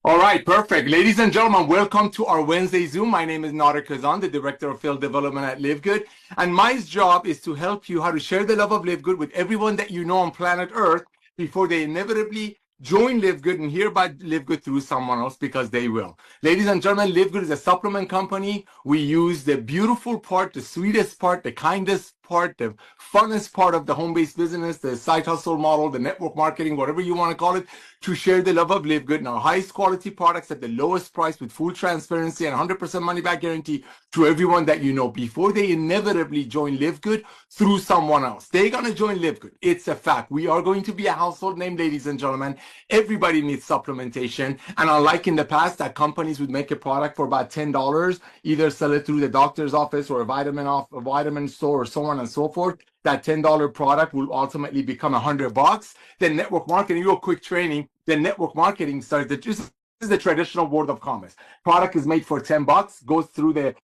All right, perfect. Ladies and gentlemen, welcome to our Wednesday Zoom. My name is Nauder Khazan, the Director of Field Development at LiveGood. And my job is to help you how to share the love of LiveGood with everyone that you know on planet Earth before they inevitably join LiveGood and hear about LiveGood through someone else, because they will. Ladies and gentlemen, LiveGood is a supplement company. We use the beautiful part, the sweetest part, the kindest part, the funnest part of the home-based business, the side hustle model, the network marketing, whatever you want to call it, to share the love of LiveGood and our highest quality products at the lowest price with full transparency and 100% money back guarantee to everyone that you know before they inevitably join LiveGood through someone else. They're going to join LiveGood. It's a fact. We are going to be a household name, ladies and gentlemen. Everybody needs supplementation. And unlike in the past that companies would make a product for about $10, either sell it through the doctor's office or a vitamin store or so on and so forth, that $10 product will ultimately become $100. Then network marketing, real quick training, then network marketing starts. This is the traditional world of commerce. Product is made for $10, goes through the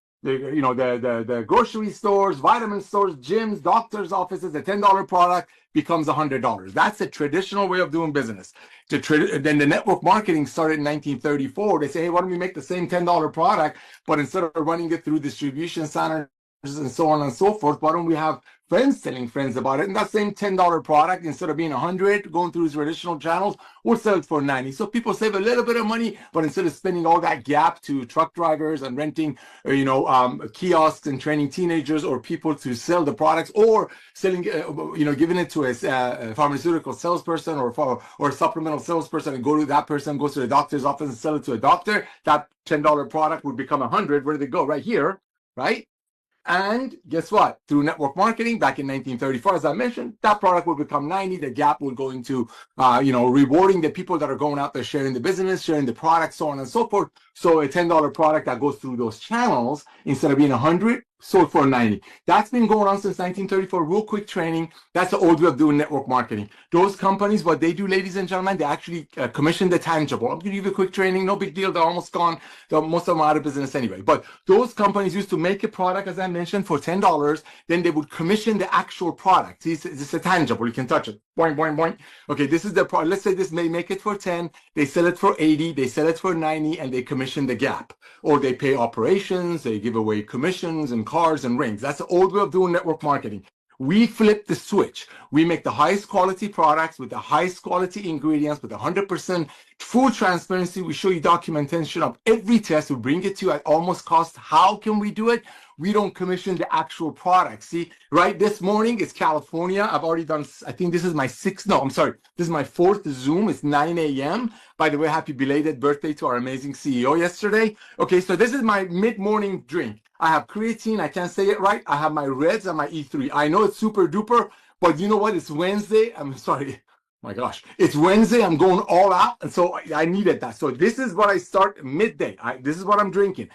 grocery stores, vitamin stores, gyms, doctors' offices. The $10 product becomes $100. That's the traditional way of doing business. Then the network marketing started in 1934. They say, hey, why don't we make the same $10 product, but instead of running it through distribution centers and so on and so forth, why don't we have friends telling friends about it? And that same $10 product, instead of being 100 going through traditional channels, we'll sell it for 90. So people save a little bit of money, but instead of spending all that gap to truck drivers and renting, kiosks and training teenagers or people to sell the products, or selling, giving it to a pharmaceutical salesperson or a supplemental salesperson, and that person goes to the doctor's office and sell it to a doctor, that $10 product would become 100. Where did they go? Right here, right? And guess what? Through network marketing back in 1934, as I mentioned, that product will become 90. The gap will go into, rewarding the people that are going out there sharing the business, sharing the product, so on and so forth. So a $10 product that goes through those channels, instead of being 100, sold for 90. That's been going on since 1934. Real quick training. That's the old way of doing network marketing. Those companies, what they do, ladies and gentlemen, they actually commission the tangible. I'm going to give you a quick training. No big deal. They're almost gone. Most of them are out of business anyway. But those companies used to make a product, as I mentioned, for $10. Then they would commission the actual product. See, it's a tangible. You can touch it. Boing, boing, boing. Okay, this is the product. Let's say this may make it for 10. They sell it for 80. They sell it for 90, and they commission the gap. Or they pay operations. They give away commissions and cars and rings. That's the old way of doing network marketing. We flip the switch. We make the highest quality products with the highest quality ingredients with 100% full transparency. We show you documentation of every test. We bring it to you at almost cost. How can we do it? We don't commission the actual product. See, right? This morning it's California. I've already done, I think this is my this is my fourth Zoom. It's 9 a.m. By the way, happy belated birthday to our amazing CEO yesterday. Okay, so this is my mid-morning drink. I have creatine. I can't say it right. I have my Reds and my E3. I know it's super duper, but you know what? It's Wednesday. I'm sorry. My gosh, it's Wednesday. I'm going all out. And so I needed that. So this is what I start midday. This is what I'm drinking.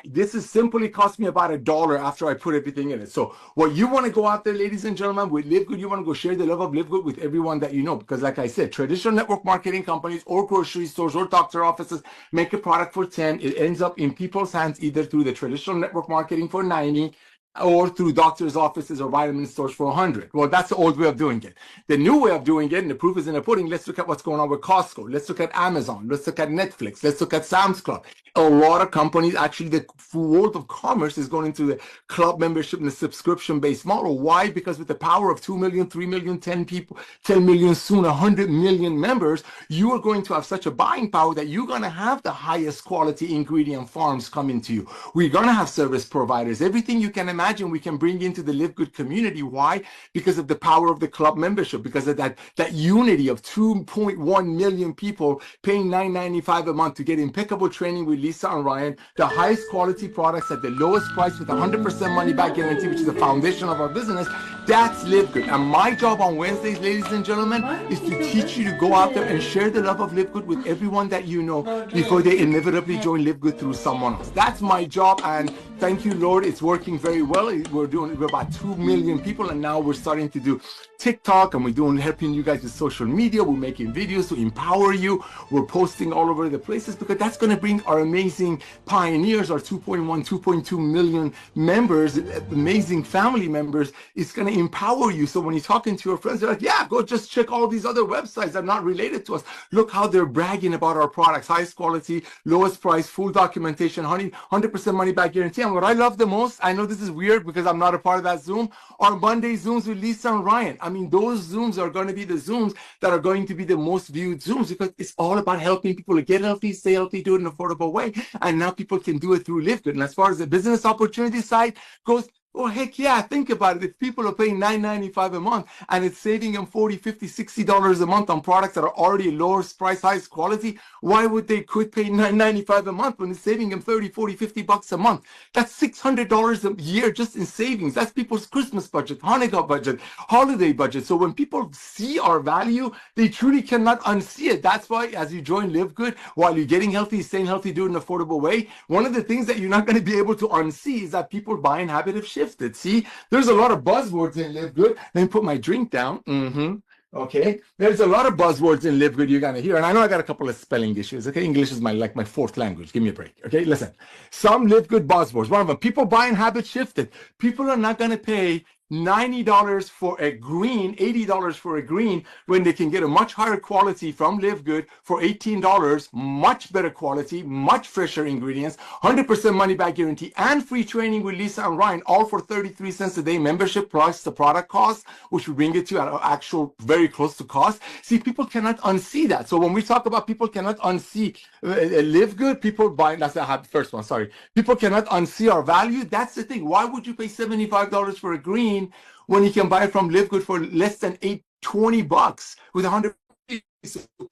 This is simply cost me about $1 after I put everything in it. So what you want to go out there, ladies and gentlemen, with LiveGood, you want to go share the love of LiveGood with everyone that you know. Because like I said, traditional network marketing companies or grocery stores or doctor offices make a product for 10. It ends up in people's hands either through the traditional network marketing for 90, or through doctors' offices or vitamin stores for 100. Well, that's the old way of doing it. The new way of doing it, and the proof is in the pudding, let's look at what's going on with Costco. Let's look at Amazon. Let's look at Netflix. Let's look at Sam's Club. A lot of companies, actually, the world of commerce is going into the club membership and the subscription-based model. Why? Because with the power of 2 million, 3 million, 10 people, 10 million, soon 100 million members, you are going to have such a buying power that you're going to have the highest quality ingredient farms coming to you. We're going to have service providers. Everything you can imagine we can bring into the LiveGood community. Why? Because of the power of the club membership, because of that unity of 2.1 million people paying $9.95 a month to get impeccable training with Lisa and Ryan, the highest quality products at the lowest price with 100% money back guarantee, which is the foundation of our business. That's LiveGood. And my job on Wednesdays, ladies and gentlemen, is to teach you to go out there and share the love of LiveGood with everyone that you know before they inevitably join LiveGood through someone else. That's my job, and thank you, Lord. It's working very well. We're about 2 million people, and now we're starting to do TikTok, and we're helping you guys with social media. We're making videos to empower you. We're posting all over the places, because that's going to bring our amazing pioneers, our 2.1, 2.2 million members, amazing family members. It's going to empower you. So when you're talking to your friends, they're like, yeah, go just check all these other websites that are not related to us. Look how they're bragging about our products, highest quality, lowest price, full documentation, 100% money back guarantee. And what I love the most, I know this is weird because I'm not a part of that Zoom, are Monday Zooms with Lisa and Ryan. I mean, those Zooms are going to be the Zooms that are going to be the most viewed Zooms because it's all about helping people to get healthy, stay healthy, do it in an affordable way. And now people can do it through LiveGood. And as far as the business opportunity side goes, well, heck yeah, think about it. If people are paying $9.95 a month and it's saving them $40, $50, $60 a month on products that are already lower price, highest quality, why would they quit paying $9.95 a month when it's saving them $30, $40, $50 a month? That's $600 a year just in savings. That's people's Christmas budget, Hanukkah budget, holiday budget. So when people see our value, they truly cannot unsee it. That's why as you join LiveGood, while you're getting healthy, staying healthy, do it in an affordable way, one of the things that you're not going to be able to unsee is that people buying habit have shifted. See, there's a lot of buzzwords in LiveGood. Let me put my drink down. Okay, there's a lot of buzzwords in LiveGood you're gonna hear, and I know I got a couple of spelling issues. Okay, English is my fourth language. Give me a break. Okay, listen. Some LiveGood buzzwords. One of them: people buying habit shifted. People are not gonna pay $90 for a green, $80 for a green, when they can get a much higher quality from LiveGood for $18, much better quality, much fresher ingredients, 100% money back guarantee, and free training with Lisa and Ryan, all for 33 cents a day membership plus the product cost, which will bring it to an actual very close to cost. See, people cannot unsee that. So when we talk about people cannot unsee LiveGood, people buy, that's the first one, sorry. People cannot unsee our value. That's the thing. Why would you pay $75 for a green when you can buy it from LiveGood for less than $20 with 100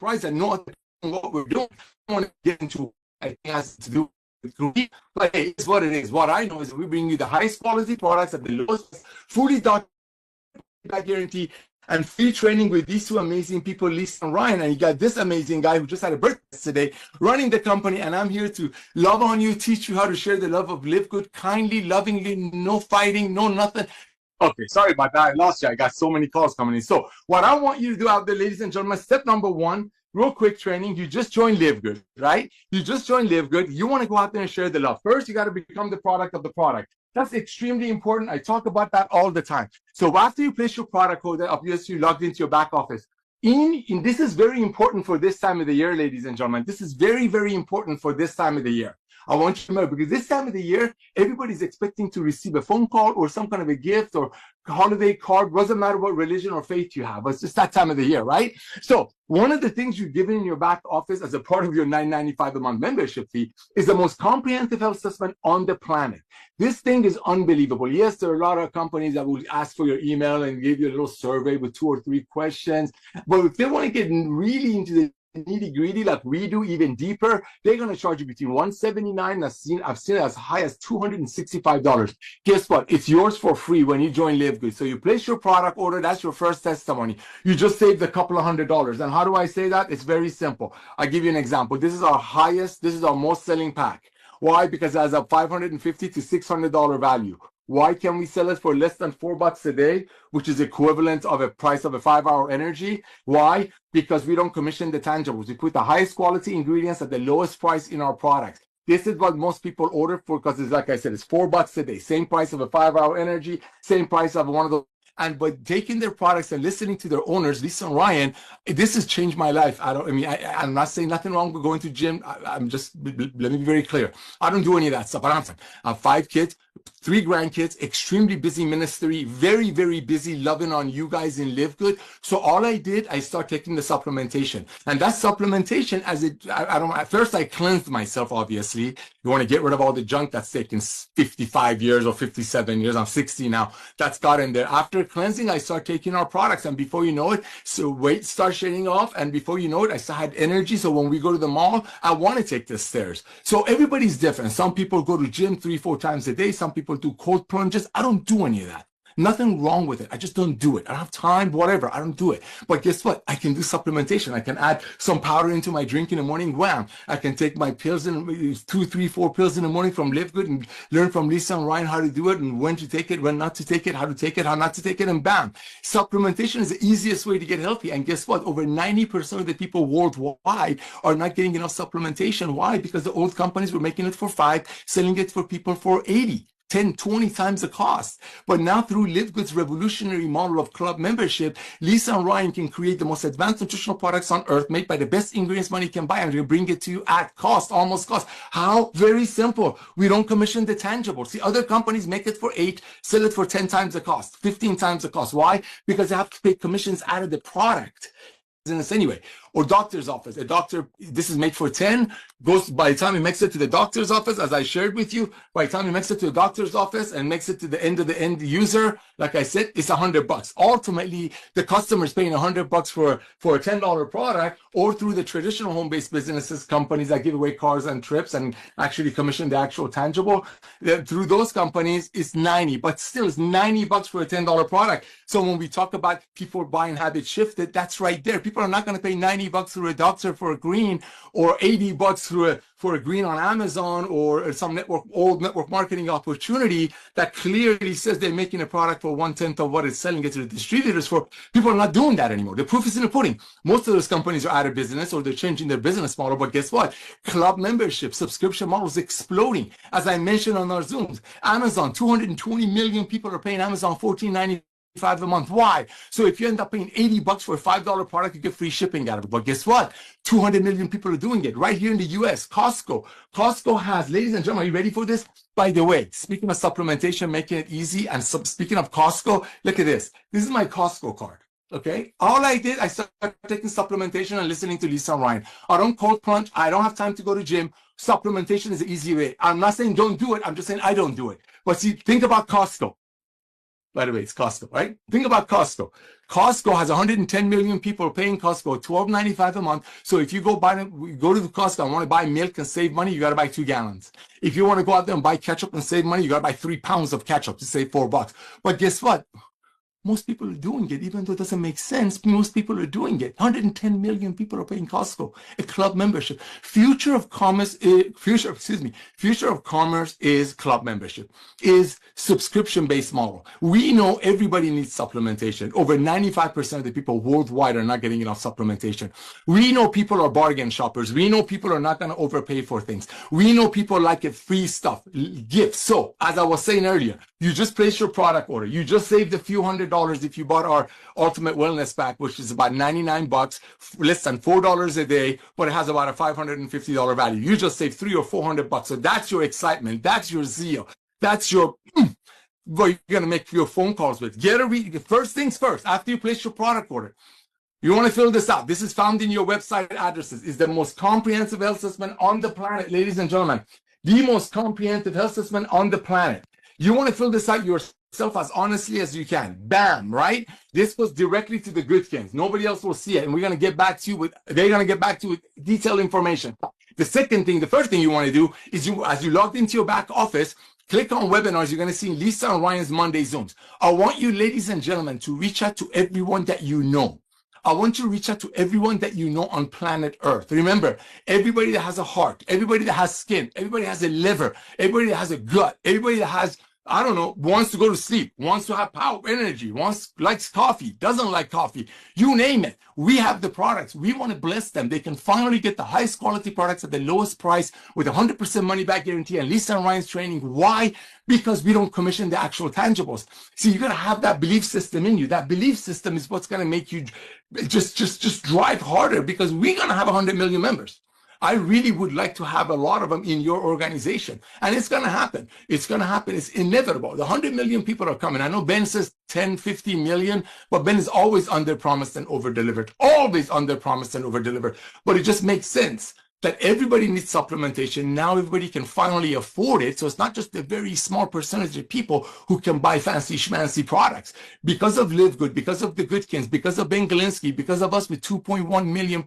price and know what we're doing? I don't want to get into it has to do with green, but hey, it's what it is. What I know is we bring you the highest quality products at the lowest, fully documented guarantee, and free training with these two amazing people, Lisa and Ryan. And you got this amazing guy who just had a birthday today running the company. And I'm here to love on you, teach you how to share the love of LiveGood kindly, lovingly, no fighting, no nothing. Okay, sorry about that. I lost you. I got so many calls coming in. So what I want you to do out there, ladies and gentlemen, step number one, real quick training. You just joined LiveGood, right? You just joined LiveGood. You want to go out there and share the love. First, you got to become the product of the product. That's extremely important. I talk about that all the time. So after you place your product code, obviously you logged into your back office. This is very important for this time of the year, ladies and gentlemen. This is very, very important for this time of the year. I want you to remember, because this time of the year, everybody's expecting to receive a phone call or some kind of a gift or holiday card. Doesn't matter what religion or faith you have. It's just that time of the year, right? So one of the things you're given in your back office as a part of your $9.95 a month membership fee is the most comprehensive health assessment on the planet. This thing is unbelievable. Yes, there are a lot of companies that will ask for your email and give you a little survey with 2 or 3 questions. But if they want to get really into the nitty-gritty like we do, even deeper, they're going to charge you between $179, I've seen it as high as $265. Guess what? It's yours for free when you join LiveGood. So you place your product order, that's your first testimony. You just saved a couple of $100. And how do I say that? It's very simple. I'll give you an example. This is our most selling pack. Why? Because it has a $550 to $600 value. Why can we sell it for less than $4 a day, which is equivalent of a price of a 5-hour energy? Why? Because we don't commission the tangibles. We put the highest quality ingredients at the lowest price in our products. This is what most people order for, because it's like I said, it's $4 a day. Same price of a 5-hour energy, same price of one of those. And by taking their products and listening to their owners, Lisa and Ryan, this has changed my life. I'm not saying nothing wrong with going to gym. Let me be very clear. I don't do any of that stuff. I have 5 kids, 3 grandkids, extremely busy ministry, very, very busy loving on you guys in LiveGood. So all I did, I started taking the supplementation. And that supplementation, at first I cleansed myself, obviously. You want to get rid of all the junk that's taken 55 years or 57 years. I'm 60 now. That's got in there. After cleansing, I start taking our products, and before you know it, so weight starts shedding off, and before you know it, I still had energy. So when we go to the mall, I want to take the stairs. So everybody's different. Some people go to gym 3-4 times a day. Some people do cold plunges. I don't do any of that. Nothing wrong with it. I just don't do it. I don't have time, whatever. I don't do it. But guess what? I can do supplementation. I can add some powder into my drink in the morning. Wham! I can take my pills in 2, 3, 4 pills in the morning from LiveGood and learn from Lisa and Ryan how to do it and when to take it, when not to take it, how to take it, how not to take it, and bam. Supplementation is the easiest way to get healthy. And guess what? Over 90% of the people worldwide are not getting enough supplementation. Why? Because the old companies were making it for $5, selling it for people for $80. 10, 20 times the cost. But now through Live Good's revolutionary model of club membership, Lisa and Ryan can create the most advanced nutritional products on earth made by the best ingredients money can buy, and they bring it to you at cost, almost cost. How? Very simple. We don't commission the tangible. See, other companies make it for 8, sell it for 10 times the cost, 15 times the cost. Why? Because they have to pay commissions out of the product. Anyway, or doctor's office. A doctor, this is made for 10, goes, by the time he makes it to the doctor's office, as I shared with you, by the time he makes it to the doctor's office and makes it to the end user, like I said, it's $100. Ultimately, the customer is paying $100 for a $10 product, or through the traditional home-based businesses, companies that give away cars and trips and actually commission the actual tangible. Through those companies, it's 90, but still it's $90 for a $10 product. So when we talk about people buying habit shifted, that's right there. People are not going to pay $90 through a doctor for a green, or $80 for a green on Amazon, or some old network marketing opportunity that clearly says they're making a product for 1/10 of what it's selling it to the distributors for. People are not doing that anymore. The proof is in the pudding. Most of those companies are out of business, or they're changing their business model. But guess what? Club membership, subscription models exploding. As I mentioned on our Zooms, Amazon, 220 million people are paying Amazon $14.95 a month. Why? So if you end up paying $80 for a $5 product, you get free shipping out of it. But guess what? 200 million people are doing it right here in the US. Costco has, ladies and gentlemen, are you ready for this? By the way, speaking of supplementation, making it easy, and speaking of Costco, look at this. This is my Costco card. Okay, all I did, I started taking supplementation and listening to Lisa and Ryan. I don't cold plunge. I don't have time to go to gym. Supplementation is the easy way. I'm not saying don't do it. I'm just saying I don't do it. But see, think about Costco. By the way, it's Costco, right? Think about Costco. Costco has 110 million people paying Costco $12.95 a month. So if you go to the Costco and want to buy milk and save money, you got to buy 2 gallons. If you want to go out there and buy ketchup and save money, you got to buy 3 pounds of ketchup to save $4. But guess what? Most people are doing it, even though it doesn't make sense. Most people are doing it. 110 million people are paying Costco a club membership. Future of commerce is club membership, is subscription-based model. We know everybody needs supplementation. Over 95% of the people worldwide are not getting enough supplementation. We know people are bargain shoppers. We know people are not going to overpay for things. We know people like it free stuff, gifts. So, as I was saying earlier, you just place your product order. You just saved a few $100 if you bought our Ultimate Wellness Pack, which is about $99, less than $4 a day, but it has about a $550 value. You just saved $300 or $400. So that's your excitement. That's your zeal. That's your what you're going to make your phone calls with. First things first, after you place your product order, you want to fill this out. This is found in your website addresses. It's the most comprehensive health assessment on the planet, ladies and gentlemen. The most comprehensive health assessment on the planet. You want to fill this out yourself as honestly as you can. Bam, right? This was directly to the Goodkins. Nobody else will see it. And they're going to get back to you with detailed information. The first thing you want to do is as you logged into your back office, click on webinars. You're going to see Lisa and Ryan's Monday Zooms. I want you, ladies and gentlemen, to reach out to everyone that you know. I want you to reach out to everyone that you know on planet Earth. Remember, everybody that has a heart, everybody that has skin, everybody that has a liver, everybody that has a gut, everybody that has, I don't know, wants to go to sleep, wants to have power, energy, likes coffee, doesn't like coffee, you name it. We have the products. We want to bless them. They can finally get the highest quality products at the lowest price with 100% money back guarantee. And Lisa and Ryan's training. Why? Because we don't commission the actual tangibles. See, you're going to have that belief system in you. That belief system is what's going to make you just drive harder, because we're going to have 100 million members. I really would like to have a lot of them in your organization. And it's going to happen. It's going to happen. It's inevitable. The 100 million people are coming. I know Ben says 10, 50 million, but Ben is always under-promised and over-delivered. Always under-promised and over-delivered. But it just makes sense that everybody needs supplementation. Now everybody can finally afford it. So it's not just a very small percentage of people who can buy fancy schmancy products. Because of Live Good, because of the Goodkins, because of Ben Galinsky, because of us with 2.1 million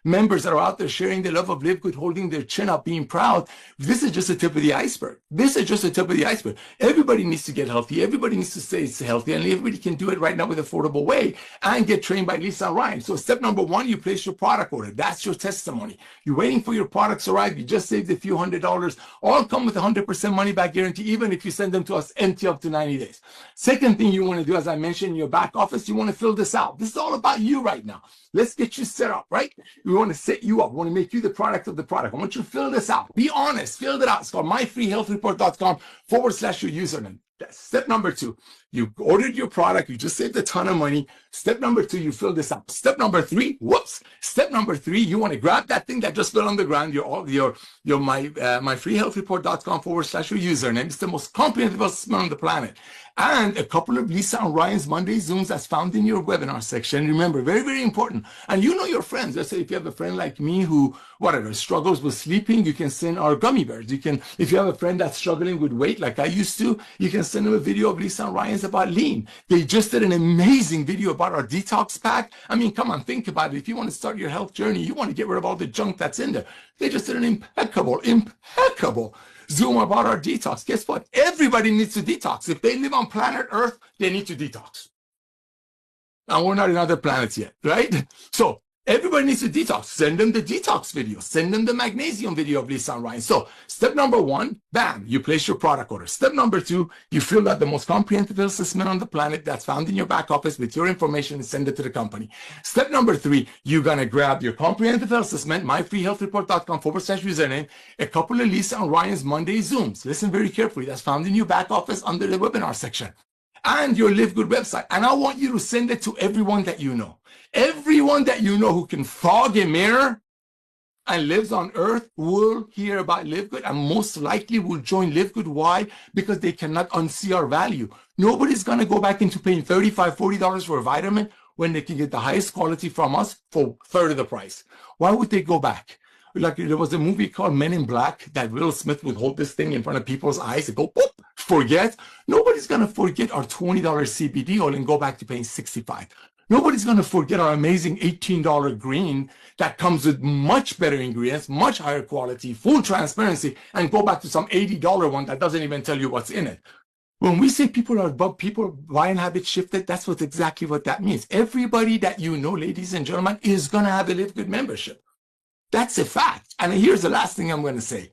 members that are out there sharing the love of Live Good, holding their chin up, being proud. This is just the tip of the iceberg. This is just the tip of the iceberg. Everybody needs to get healthy. Everybody needs to stay healthy. And everybody can do it right now with an affordable way and get trained by Lisa and Ryan. So step number 1, you place your product order. That's your testimony. You're waiting waiting for your products to arrive. You just saved a few $100s. All come with 100% money back guarantee, even if you send them to us empty up to 90 days. Second thing you want to do, as I mentioned, in your back office, you want to fill this out. This is all about you right now. Let's get you set up, right? We want to set you up. We want to make you the product of the product. I want you to fill this out. Be honest. Fill it out. It's called myfreehealthreport.com/your username. That's step number 2. You ordered your product. You just saved a ton of money. Step number 2, you fill this out. Step number 3, Step number 3, you want to grab that thing that just fell on the ground. myfreehealthreport.com/your username. It's the most comprehensive assessment on the planet. And a couple of Lisa and Ryan's Monday Zooms that's found in your webinar section. Remember, very, very important. And you know your friends. Let's say if you have a friend like me who, struggles with sleeping, you can send our gummy bears. You can, if you have a friend that's struggling with weight like I used to, you can send them a video of Lisa and Ryan's about lean. They just did an amazing video about our detox pack. I mean, come on, think about it. If you want to start your health journey, you want to get rid of all the junk that's in there. They just did an impeccable Zoom about our detox. Guess what? Everybody needs to detox. If they live on planet Earth, they need to detox. And we're not in other planets yet, right? So everybody needs to detox. Send them the detox video. Send them the magnesium video of Lisa and Ryan. So step number 1, bam, you place your product order. Step number 2, you fill out the most comprehensive assessment on the planet that's found in your back office with your information and send it to the company. Step number 3, you're going to grab your comprehensive assessment, myfreehealthreport.com/username, a couple of Lisa and Ryan's Monday Zooms. Listen very carefully. That's found in your back office under the webinar section. And your Live Good website. And I want you to send it to everyone that you know. Everyone that you know who can fog a mirror and lives on earth will hear about Live Good and most likely will join Live Good. Why? Because they cannot unsee our value. Nobody's going to go back into paying $35, $40 for a vitamin when they can get the highest quality from us for a third of the price. Why would they go back? Like there was a movie called Men in Black that Will Smith would hold this thing in front of people's eyes and go, boop, forget. Nobody's going to forget our $20 CBD oil and go back to paying $65. Nobody's going to forget our amazing $18 green that comes with much better ingredients, much higher quality, full transparency, and go back to some $80 one that doesn't even tell you what's in it. When we say people buying habits shifted, that's exactly what that means. Everybody that you know, ladies and gentlemen, is going to have a Live Good membership. That's a fact. And here's the last thing I'm going to say.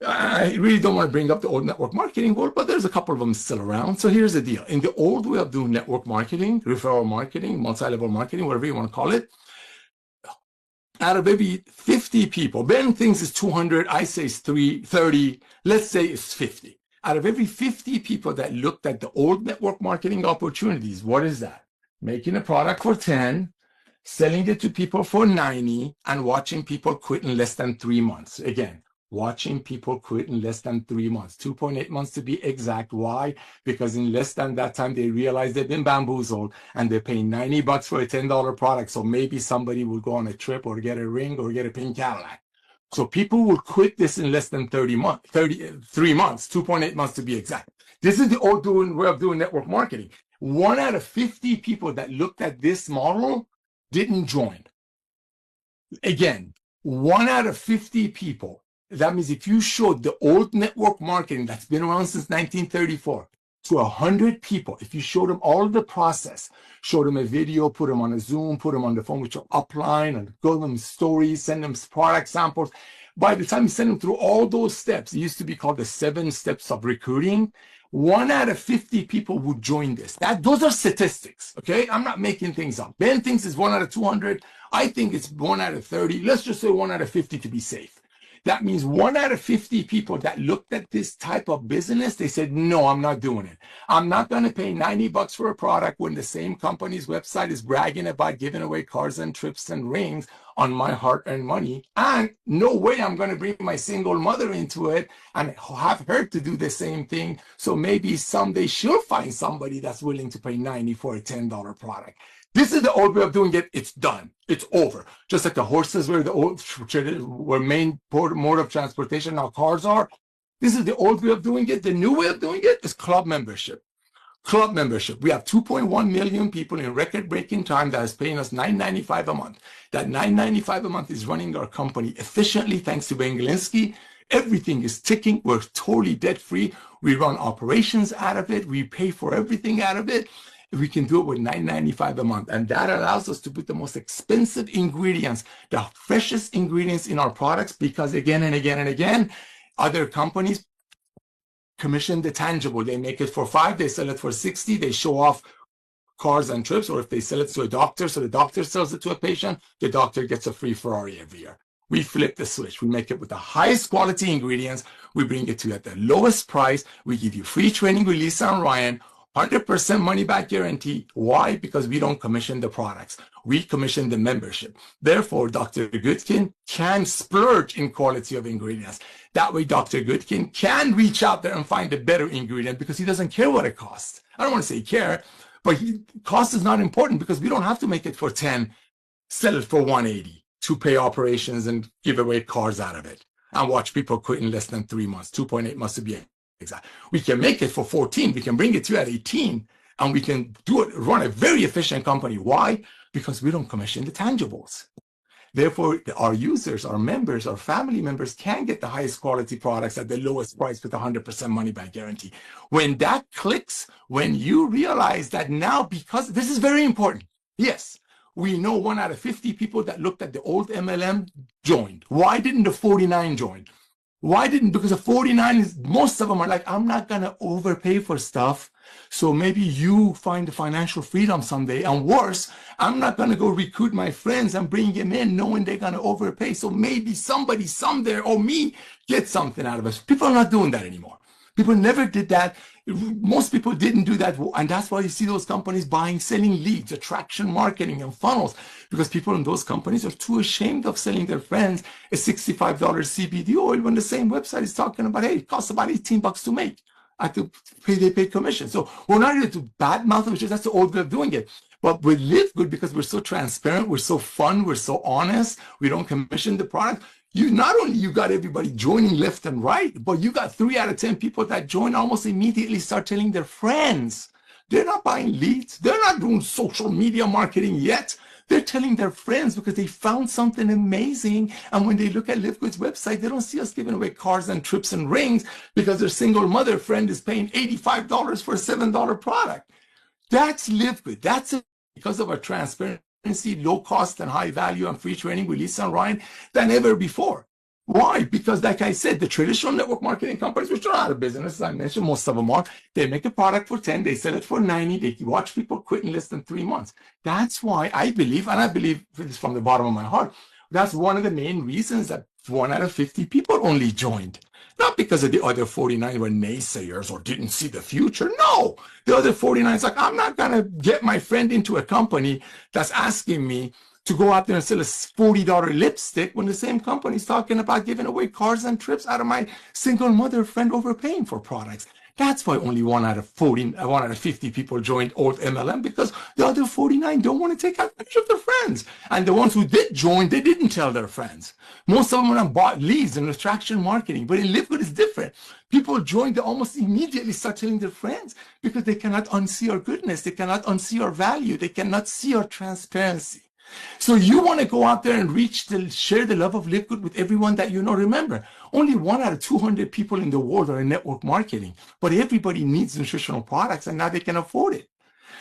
I really don't want to bring up the old network marketing world, but there's a couple of them still around. So here's the deal. In the old way of doing network marketing, referral marketing, multi-level marketing, whatever you want to call it, out of every 50 people, Ben thinks it's 200, I say it's 30, let's say it's 50. Out of every 50 people that looked at the old network marketing opportunities, what is that? Making a product for 10, selling it to people for 90, and watching people quit in less than 3 months. Again, watching people quit in less than 3 months, 2.8 months to be exact. Why? Because in less than that time, they realize they've been bamboozled and they're paying $90 for a $10 product. So maybe somebody will go on a trip or get a ring or get a pink Cadillac. So people will quit this in less than 3 months, 2.8 months to be exact. This is the old way of doing network marketing. 1 out of 50 people that looked at this model didn't join. Again, 1 out of 50 people. That means if you showed the old network marketing that's been around since 1934 to 100 people, if you showed them all of the process, showed them a video, put them on a Zoom, put them on the phone with your upline, and go them stories, send them product samples. By the time you send them through all those steps, it used to be called the 7 steps of recruiting. 1 out of 50 people would join this. Those are statistics, okay? I'm not making things up. Ben thinks it's 1 out of 200. I think it's 1 out of 30. Let's just say 1 out of 50 to be safe. That means 1 out of 50 people that looked at this type of business, they said, no, I'm not doing it. I'm not going to pay $90 for a product when the same company's website is bragging about giving away cars and trips and rings on my hard-earned money. And no way I'm going to bring my single mother into it and have her to do the same thing. So maybe someday she'll find somebody that's willing to pay $90 for a $10 product. This is the old way of doing it. It's done. It's over. Just like the horses were main mode of transportation, now cars are. This is the old way of doing it. The new way of doing it is club membership. Club membership. We have 2.1 million people in record-breaking time that is paying us $9.95 a month. That $9.95 a month is running our company efficiently thanks to Ben Galinsky. Everything is ticking. We're totally debt-free. We run operations out of it. We pay for everything out of it. We can do it with $9.95 a month. And that allows us to put the most expensive ingredients, the freshest ingredients in our products, because again and again and again, other companies commission the tangible. They make it for $5, they sell it for $60, they show off cars and trips, or if they sell it to a doctor, so the doctor sells it to a patient, the doctor gets a free Ferrari every year. We flip the switch. We make it with the highest quality ingredients. We bring it to you at the lowest price. We give you free training with Lisa and Ryan, 100% money back guarantee. Why? Because we don't commission the products. We commission the membership. Therefore, Dr. Goodkin can splurge in quality of ingredients. That way, Dr. Goodkin can reach out there and find a better ingredient because he doesn't care what it costs. I don't want to say care, but cost is not important because we don't have to make it for 10, sell it for 180 to pay operations and give away cars out of it and watch people quit in less than 3 months, 2.8 months to be exact. We can make it for 14. We can bring it to you at 18 and we can do it, run a very efficient company. Why? Because we don't commission the tangibles. Therefore, our users, our members, our family members can get the highest quality products at the lowest price with 100% money back guarantee. When that clicks, when you realize that now, because this is very important. Yes, we know 1 out of 50 people that looked at the old MLM joined. Why didn't the 49 join? Why didn't? Because the 49 is, most of them are like, I'm not going to overpay for stuff. So maybe you find the financial freedom someday. And worse, I'm not going to go recruit my friends and bring them in knowing they're going to overpay. So maybe somebody someday or me get something out of us. People are not doing that anymore. People never did that. Most people didn't do that. And that's why you see those companies selling leads, attraction marketing and funnels, because people in those companies are too ashamed of selling their friends a $65 CBD oil when the same website is talking about, hey, it costs about $18 to make. They pay commission. So we're not here to badmouth, which is that's the old way of doing it. But we live good because we're so transparent, we're so fun, we're so honest, we don't commission the product. You not only you got everybody joining left and right, but you got 3 out of 10 people that join almost immediately start telling their friends. They're not buying leads. They're not doing social media marketing yet. They're telling their friends because they found something amazing. And when they look at LiveGood's website, they don't see us giving away cars and trips and rings because their single mother friend is paying $85 for a $7 product. That's LiveGood. That's it because of our transparency, low cost and high value and free training with Lisa and Ryan than ever before. Why? Because like I said, the traditional network marketing companies, which are out of business, as I mentioned, most of them are, they make a product for 10, they sell it for 90, they watch people quit in less than 3 months. That's why I believe, and I believe this from the bottom of my heart, that's one of the main reasons that 1 out of 50 people only joined. Not because of the other 49 were naysayers or didn't see the future. No, the other 49 is like, I'm not going to get my friend into a company that's asking me to go out there and sell a $40 lipstick when the same company is talking about giving away cars and trips out of my single mother friend overpaying for products. That's why only 1 out of 50 people joined old MLM, because the other 49 don't want to take advantage of their friends. And the ones who did join, they didn't tell their friends. Most of them went and bought leads and attraction marketing. But in LiveGood, it's different. People join, they almost immediately start telling their friends because they cannot unsee our goodness. They cannot unsee our value. They cannot see our transparency. So you want to go out there and share the love of LiveGood with everyone that you know. Remember, only 1 out of 200 people in the world are in network marketing, but everybody needs nutritional products and now they can afford it.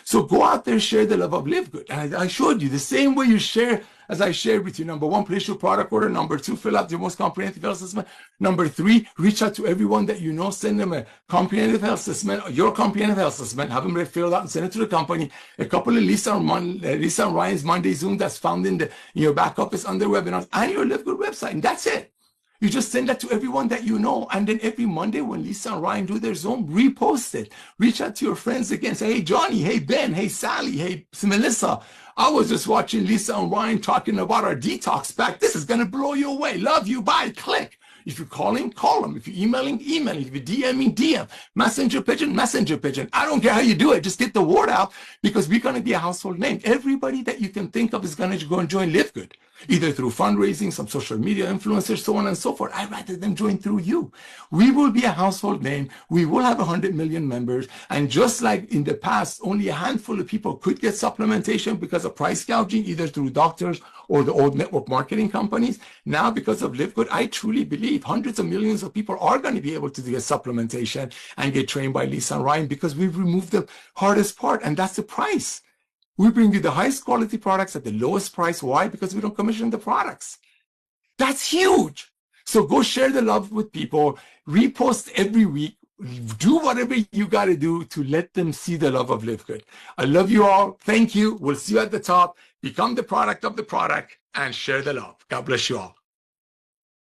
So go out there, share the love of LiveGood. And I showed you the same way you share, as I shared with you. Number 1, place your product order. Number 2, fill out your most comprehensive health assessment. Number 3, reach out to everyone that you know. Send them a comprehensive health assessment, your comprehensive health assessment. Have them fill out and send it to the company. A couple of Lisa and Ryan's Monday Zoom that's found in your back office under webinars and your LiveGood website. And that's it. You just send that to everyone that you know. And then every Monday when Lisa and Ryan do their Zoom, repost it. Reach out to your friends again. Say, hey, Johnny, hey, Ben, hey, Sally, hey, Melissa. I was just watching Lisa and Ryan talking about our detox pack. This is going to blow you away. Love you. Bye. Click. If you're calling, call them. If you're emailing, email. If you're DMing, DM. Messenger pigeon, messenger pigeon. I don't care how you do it. Just get the word out because we're going to be a household name. Everybody that you can think of is going to go and join LiveGood. either through fundraising, some social media influencers, so on and so forth. I'd rather them join through you. We will be a household name. We will have 100 million members. And just like in the past, only a handful of people could get supplementation because of price gouging, either through doctors or the old network marketing companies. Now, because of LiveGood, I truly believe hundreds of millions of people are going to be able to get supplementation and get trained by Lisa and Ryan, because we've removed the hardest part, and that's the price. We bring you the highest quality products at the lowest price. Why? Because we don't commission the products. That's huge. So go share the love with people, repost every week, do whatever you got to do to let them see the love of LiveGood. I love you all. Thank you. We'll see you at the top. Become the product of the product and share the love. God bless you all.